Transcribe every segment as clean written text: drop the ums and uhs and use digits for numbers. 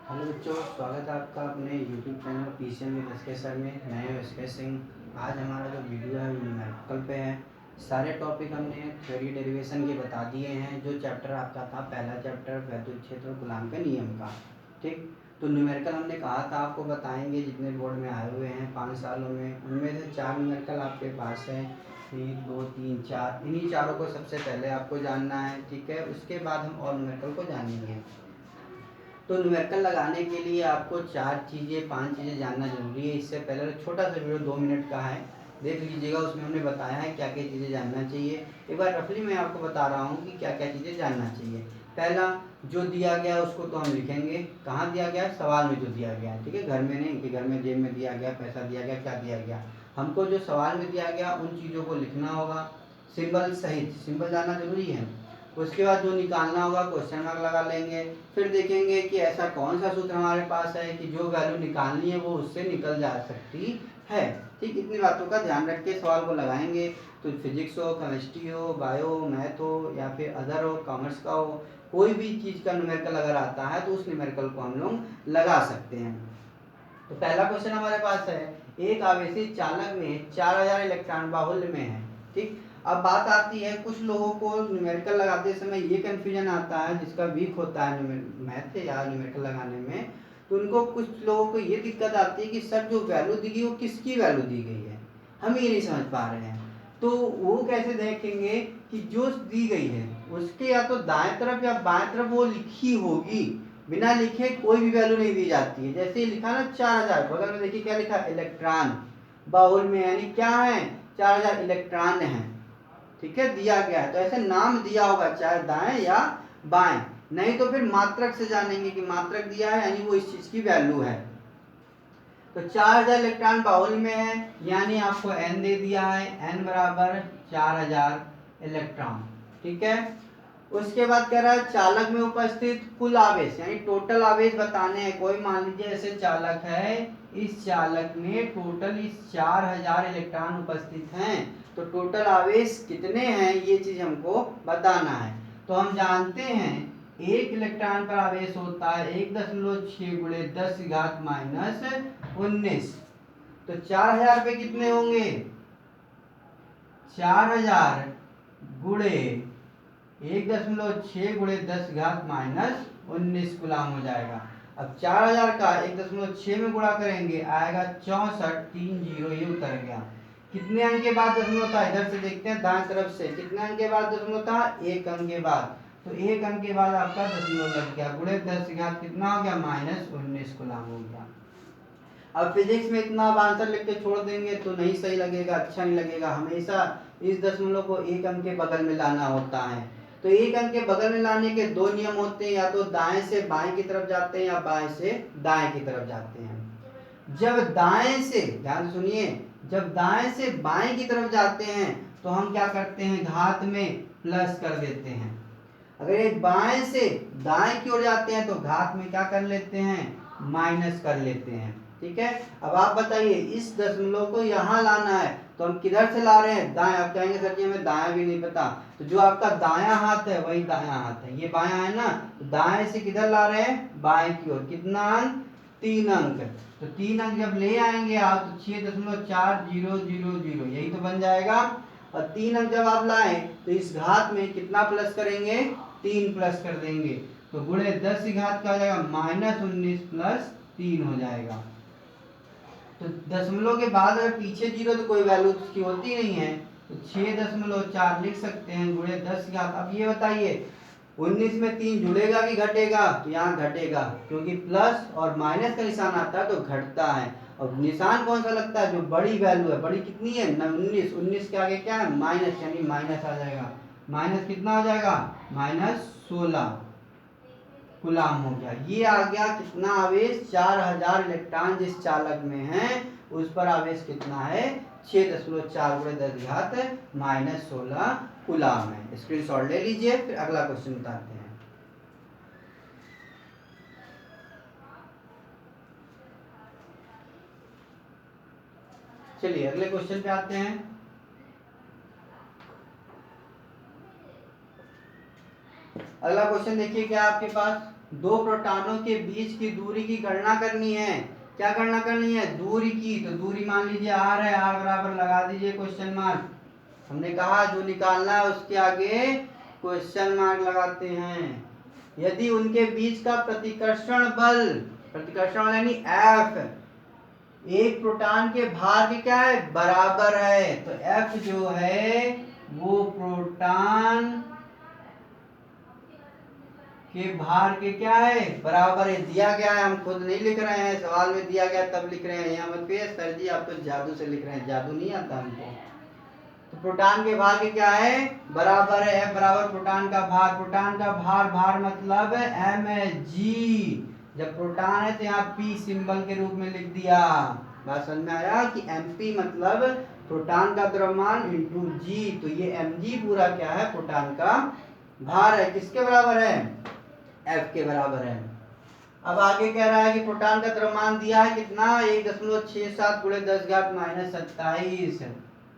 Hello बच्चों, स्वागत है आपका अपने YouTube channel PCM with SK sir में। मैं हूं एसके सिंह। आज हमारा जो वीडियो है वो न्यूमेरिकल पे है। सारे टॉपिक हमने थ्योरी डेरिवेशन के बता दिए हैं। जो चैप्टर आपका था पहला चैप्टर वैद्युत क्षेत्र और कूलॉम के नियम का, ठीक। तो न्यूमेरिकल हमने कहा था आपको बताएंगे जितने बोर्ड में आए हुए हैं 5 सालों में, उनमें से 4 न्यूमेरिकल आपके पास है। 1 2 3 4, इन्हीं चारों को सबसे पहले आपको जानना है, ठीक है। उसके बाद हम और न्यूमेरिकल को जानेंगे। तो न्यूमेरिकल लगाने के लिए आपको 5 चीज़ें जानना जरूरी है। इससे पहले छोटा सा वीडियो 2 मिनट का है, देख लीजिएगा। उसमें हमने बताया है क्या क्या चीज़ें जानना चाहिए। एक बार रफली मैं आपको बता रहा हूँ कि क्या क्या चीज़ें जानना चाहिए। पहला, जो दिया गया उसको तो हम लिखेंगे। कहाँ दिया गया? सवाल में जो दिया गया है, ठीक है। घर में नहीं कि घर में जेब में दिया गया, पैसा दिया गया, क्या दिया गया। हमको जो सवाल में दिया गया उन चीज़ों को लिखना होगा, सिंबल सहित। सिंबल जानना जरूरी है। उसके बाद जो निकालना होगा क्वेश्चन मार्क लगा लेंगे। फिर देखेंगे कि ऐसा कौन सा सूत्र हमारे पास है कि जो वैल्यू निकालनी है वो उससे निकल जा सकती है, ठीक। इतनी बातों का ध्यान रख के सवाल को लगाएंगे। तो फिजिक्स हो, केमिस्ट्री हो, बायो, मैथ हो या फिर अदर हो, कॉमर्स का हो, कोई भी चीज़ का न्यूमेरिकल अगर आता है तो उस न्यूमेरिकल को हम लोग लगा सकते हैं। तो पहला क्वेश्चन हमारे पास है, एक आवेशी चालक में 4000 इलेक्ट्रॉन बाहुल्य में है, ठीक। अब बात आती है, कुछ लोगों को न्यूमेरिकल लगाते समय ये कंफ्यूजन आता है, जिसका वीक होता है मैथ या न्यूमेरिकल लगाने में। तो उनको, कुछ लोगों को ये दिक्कत आती है कि सर जो वैल्यू दी गई वो किसकी वैल्यू दी गई है, हम ये नहीं समझ पा रहे हैं। तो वो कैसे देखेंगे कि जो दी गई है उसके या तो दाएं तरफ या बाएं तरफ वो लिखी होगी। बिना लिखे कोई भी वैल्यू नहीं दी जाती है। जैसे ही लिखा ना 4000, बगल में देखिए क्या लिखा, इलेक्ट्रॉन बाहुल में, यानी क्या है, 4000 इलेक्ट्रॉन है, ठीक है, दिया गया है। तो ऐसे नाम दिया होगा, चाहे दाएं या बाएं। नहीं तो फिर मात्रक से जानेंगे कि मात्रक दिया है यानी वो इस चीज की वैल्यू है। तो 4000 इलेक्ट्रॉन बाहुल में है, यानी आपको n दे दिया है, n बराबर 4000 इलेक्ट्रॉन, ठीक है। उसके बाद कह रहा है चालक में उपस्थित कुल आवेश, यानी टोटल आवेश बताने हैं। कोई मान लीजिए ऐसे चालक है, इस चालक में टोटल इस 4000 इलेक्ट्रॉन उपस्थित हैं, तो टोटल आवेश कितने हैं ये चीज हमको बताना है। तो हम जानते हैं 1 इलेक्ट्रॉन पर आवेश होता है 1.6 गुणे 10 घात माइनस 19। तो 4000 पे कितने होंगे, 4000 गुणे 1.6 गुणे 10 घात माइनस 19 गुलाम हो जाएगा। अब 4000 का 1.6 में गुणा करेंगे, आएगा 64, 30, ये उतर गया। कितने अंक के बाद दशमलव था, इधर से देखते हैं दाएं तरफ से, कितने अंक के बाद दशमलव था, 1 अंक के बाद। तो 1 अंक के बाद आपका दशमलव लग गया, गुणे 10 घात कितना हो गया, माइनस 19 गुलाम हो गया। अब फिजिक्स में इतना आप आंसर लिख के छोड़ देंगे तो नहीं सही लगेगा, अच्छा नहीं लगेगा। हमेशा इस दशमलव को 1 अंक के बगल में लाना होता है। तो 1 अंक के बगल में लाने के 2 नियम होते हैं, या तो दाएं से बाएं की तरफ जाते हैं या बाएं से दाएं की तरफ जाते हैं। जब दाएं से, ध्यान सुनिए, जब दाएं से बाएं की तरफ जाते हैं तो हम क्या करते हैं, घात में प्लस कर देते हैं। अगर ये बाएं से दाएं की ओर जाते हैं तो घात में क्या कर लेते हैं, माइनस कर लेते हैं, ठीक है। अब आप बताइए, इस दशमलव को यहाँ लाना है तो हम किधर से ला रहे हैं, दाएं। आप कहेंगे सर जी हमें दायां भी नहीं पता, तो जो आपका दायां हाथ है वही दायां हाथ है, ये बायां है ना, तो दाएं से किधर ला रहे हैं, बाएं की ओर। कितना अंक, 3 अंक। तो 3 अंक जब ले आएंगे आप तो 6.4000 यही तो बन जाएगा। और 3 अंक जब आप लाए तो इस घात में कितना प्लस करेंगे, 3 प्लस कर देंगे, तो गुणे 10 की घात क्या हो जाएगा, माइनस 19 प्लस 3 हो जाएगा। तो दशमलव के बाद अगर पीछे जीरो तो कोई वैल्यू उसकी होती नहीं है, तो 6.4 लिख सकते हैं, गुणे 10 की घात। अब ये बताइए 19 में 3 जुड़ेगा कि घटेगा, तो यहाँ घटेगा, क्योंकि प्लस और माइनस का निशान आता है तो घटता है। और निशान कौन सा लगता है, जो बड़ी वैल्यू है, बड़ी कितनी है, 19, 19 के आगे क्या है, माइनस, यानी माइनस आ जाएगा। माइनस कितना हो जाएगा, माइनस 16 गुलाम हो गया। ये आ गया कितना आवेश, 4000 इलेक्ट्रॉन जिस चालक में है उस पर आवेश कितना है, 6.4 गुणे 10 घात माइनस 16 गुलाम है। स्क्रीनशॉट ले लीजिए, फिर अगला क्वेश्चन बताते हैं। चलिए अगले क्वेश्चन पे आते हैं। अगला क्वेश्चन देखिए क्या आपके पास, दो प्रोटॉनों के बीच की दूरी की गणना करनी है। क्या गणना करनी है? दूरी की। तो दूरी मान लीजिए r है, r बराबर लगा दीजिए क्वेश्चन मार्क। हमने कहा जो निकालना है उसके आगे क्वेश्चन मार्क लगाते हैं। यदि उनके बीच का प्रतिकर्षण बल, प्रतिकर्षण यानी F, एक प्रोटॉन के भार के क्या है? बराबर है। तो F जो है वो प्रोटॉन के भार के क्या है? बराबर है। दिया गया है, हम खुद नहीं लिख रहे हैं, सवाल में दिया गया तब लिख रहे हैं। यहाँ मत पे सर जी आप तो जादू से लिख रहे हैं, जादू नहीं आता हमको। तो प्रोटॉन के भार के क्या है? बराबर है। F बराबर प्रोटॉन का भार। प्रोटॉन का भार, भार मतलब mg। जब प्रोटॉन है तो यहाँ p सिंबल के रूप में लिख दिया। बात समझ में आया कि mp मतलब प्रोटॉन का द्रव्यमान इंटू g। तो ये mg पूरा क्या है? प्रोटॉन का भार है। किसके बराबर है? F के बराबर है। अब आगे कह रहा है कि प्रोटॉन का द्रव्यमान दिया है कितना? 1.67 गुणे 10 घात माइनस 27।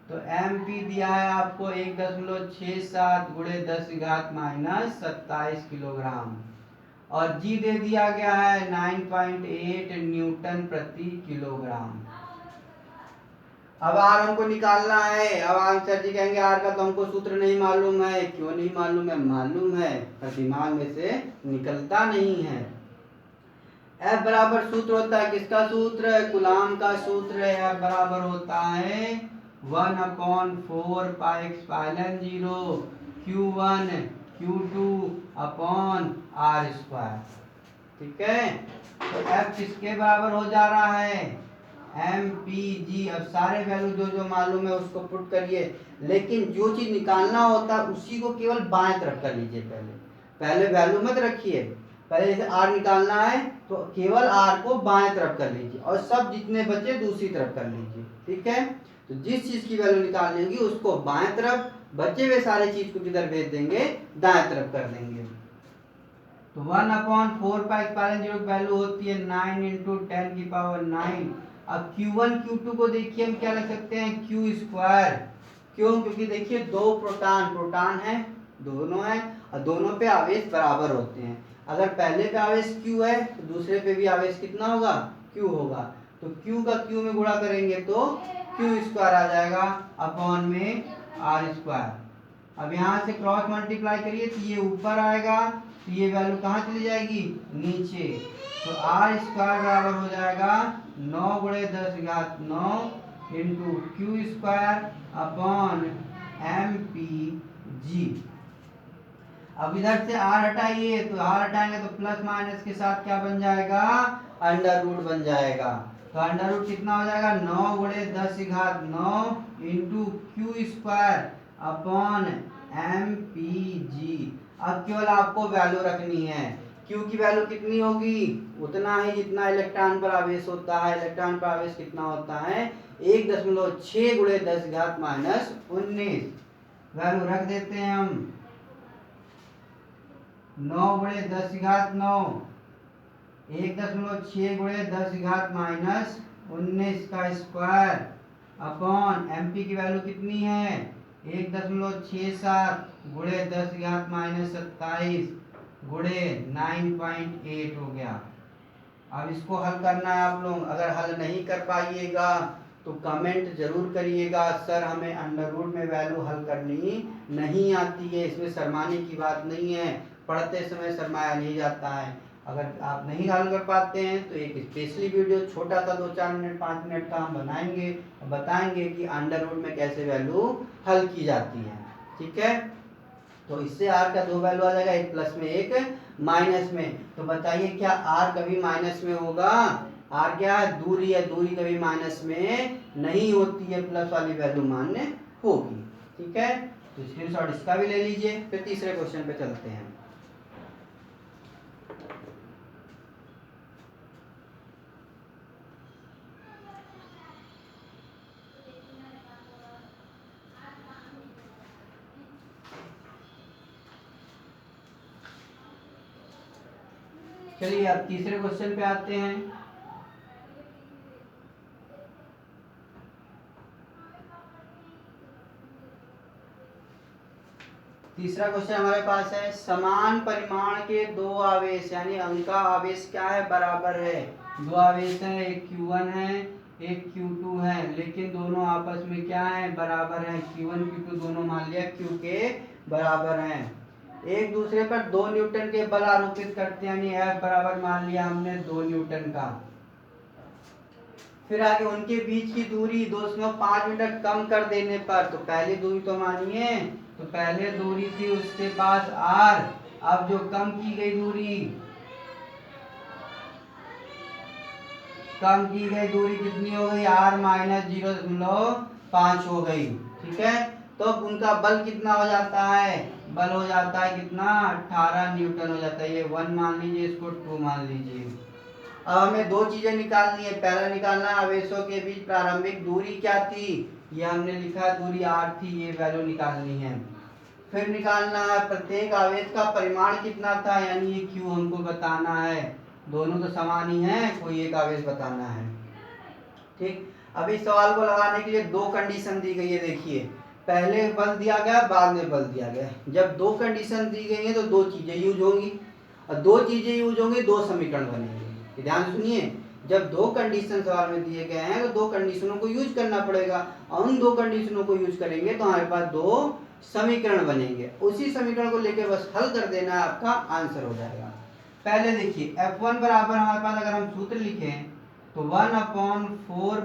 तो mp दिया है आपको 1.67 गुणे 10 घात माइनस 27 किलोग्राम, और g दे दिया गया है 9.8 न्यूटन प्रति किलोग्राम। अब r हमको निकालना है। अब आंसर जी कहेंगे r का तो हमको सूत्र नहीं मालूम है। क्यों नहीं मालूम है? मालूम है पर दिमाग में से निकलता नहीं है। F बराबर सूत्र होता है, किसका सूत्र? कूलाम का सूत्र है। F बराबर होता है 1/4 pi epsilon 0 Q1 Q2 upon R square. ठीक है, तो F किसके बराबर हो जा रहा है? MPG। अब सारे वैल्यू जो जो मालूम है उसको पुट करिए, लेकिन जो चीज निकालना होता है उसी को केवल बाएं तरफ कर लीजिए। पहले वैल्यू मत रखिए। पहले जैसे r निकालना है तो केवल r को बाएं तरफ कर लीजिए और सब जितने बचे दूसरी तरफ कर लीजिए। ठीक है, तो जिस चीज की वैल्यू निकालनी होगी उसको बाएं तरफ, बचे हुए सारे चीज को किधर भेज देंगे? दाएं तरफ कर देंगे। तो 1/4 पाई एप्सिलॉन 0 की वैल्यू होती है 9 इंटू 10 की पावर 9। अब Q1 Q2 को देखिए हम क्या लिख सकते हैं? Q square. क्यों? क्योंकि देखिए दो प्रोटॉन है, दोनों है, और दोनों पे आवेश बराबर होते हैं। अगर पहले पे आवेश Q है तो दूसरे पे भी आवेश कितना होगा? Q होगा। तो Q का Q में गुणा करेंगे तो Q स्क्वायर आ जाएगा अपॉन में R स्क्वायर। अब यहाँ से क्रॉस मल्टीप्लाई करिए तो ये ऊपर आएगा, तो ये वैल्यू कहाँ चली जाएगी? नीचे। तो R स्क्वायर बराबर हो जाएगा 9 गुणे 10 घात 9 into Q square upon MPG। अब इधर से r हटाइए, तो r हटाएंगे तो प्लस माइनस के साथ क्या बन जाएगा? अंडर रूट बन जाएगा। तो अंडर रूट कितना हो जाएगा? 9 गुणे 10 घात 9 into Q square upon MPG। अब केवल आपको वैल्यू रखनी है। Q की वैल्यू कितनी होगी? उतना ही जितना इलेक्ट्रॉन पर आवेश होता है। इलेक्ट्रॉन पर आवेश कितना होता है? 1.6 गुणे 10 घात माइनस 19। वैल्यू रख देते हैं हम 9 गुणे 10 घात 9, 1.6 गुणे 10 घात माइनस 19 का स्क्वायर अपॉन MP की वैल्यू कितनी है? 1.67 गुणे 10 घात माइनस 27 गुणे 9.8 हो गया। अब इसको हल करना है आप लोग। अगर हल नहीं कर पाइएगा तो कमेंट जरूर करिएगा, सर हमें अंडर रूट में वैल्यू हल करनी नहीं आती है। इसमें शर्माने की बात नहीं है, पढ़ते समय शर्माया नहीं जाता है। अगर आप नहीं हल कर पाते हैं तो एक स्पेशली वीडियो छोटा सा 2-4 मिनट 5 मिनट का हम बनाएंगे, बताएंगे कि अंडर रूट में कैसे वैल्यू हल की जाती है। ठीक है, तो इससे r का दो वैल्यू आ जाएगा, एक प्लस में एक माइनस में। तो बताइए क्या r कभी माइनस में होगा? r क्या है? दूरी है, दूरी कभी माइनस में नहीं होती है, प्लस वाली वैल्यू मान्य होगी। ठीक है, तो स्क्रीनशॉट इसका भी ले लीजिए। फिर तीसरे क्वेश्चन पे चलते हैं। चलिए अब तीसरे क्वेश्चन पे आते हैं। तीसरा क्वेश्चन हमारे पास है, समान परिमाण के दो आवेश यानी उनका आवेश क्या है, बराबर है। दो आवेश है, एक Q1 है एक Q2 है, लेकिन दोनों आपस में क्या है, बराबर है। Q1 Q2 दोनों मान लिया Q के बराबर हैं। एक दूसरे पर 2 न्यूटन के बल आरोपित करते हैं, यानी F बराबर मान लिया हमने 2 न्यूटन का। फिर आगे उनके बीच की दूरी 2.5 मीटर कम कर देने पर, तो पहले दूरी तो मानिए, तो पहले दूरी थी उसके पास R, अब जो कम की गई दूरी, कितनी हो गई, R माइनस 0.5 हो गई। ठीक है, तो उनका बल कितना हो जाता है, बल हो जाता है कितना, 18 न्यूटन हो जाता है। ये 1 मान लीजिए, इसको 2 मान लीजिए। अब हमें दो चीजें निकालनी है। पहला निकालना है आवेशों के बीच प्रारंभिक दूरी क्या थी, ये हमने लिखा दूरी R थी, ये वैल्यू निकालनी है। फिर निकालना है प्रत्येक आवेश का परिमाण कितना था, यानी ये Q हमको बताना है। दोनों तो समान ही हैं, कोई एक आवेश बताना है। ठीक, अब इस सवाल को लगाने के लिए दो कंडीशन दी गई है। देखिए, पहले बल दिया गया, बाद में बल दिया गया। जब दो कंडीशन दी गई है तो दो चीजें यूज होंगी, और दो चीजें यूज होंगी, दो समीकरण बनेंगे। ध्यान सुनिए, जब दो कंडीशन सवाल में दिए गए हैं तो दो कंडीशनों को यूज करना पड़ेगा, और उन दो कंडीशनों को यूज करेंगे तो हमारे पास दो समीकरण बनेंगे। उसी समीकरण को लेकर बस हल कर देना, आपका आंसर हो जाएगा। पहले देखिए F1 बराबर हमारे पास अगर हम सूत्र लिखें तो 1/4